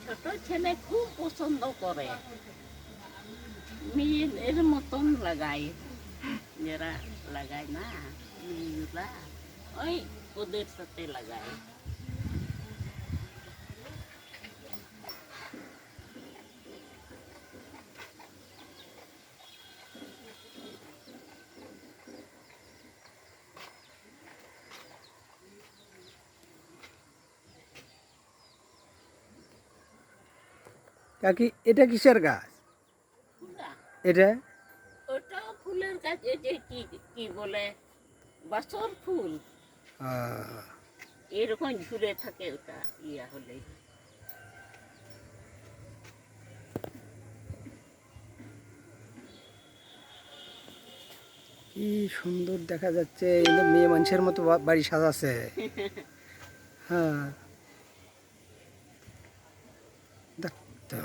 ছোট ছেলে খুব পছন্দ করে, মেয়ের মতন লাগায়, যারা লাগায় না মেয়েগুলা, ওই ওদের সাথে লাগায়। কাকি এটা কিসের গাছ? ফুলা, এটা ওটাও ফুলের গাছ, এই যে কি কি বলে বাসর ফুল, আহ, এরকম ঝুলে থাকে ওটা ইয়া হলে। কি সুন্দর দেখা যাচ্ছে, এই যে মেয়ে মানুষের মতো বাড়ি সাজাচ্ছে। হ্যাঁ, দেখ তো।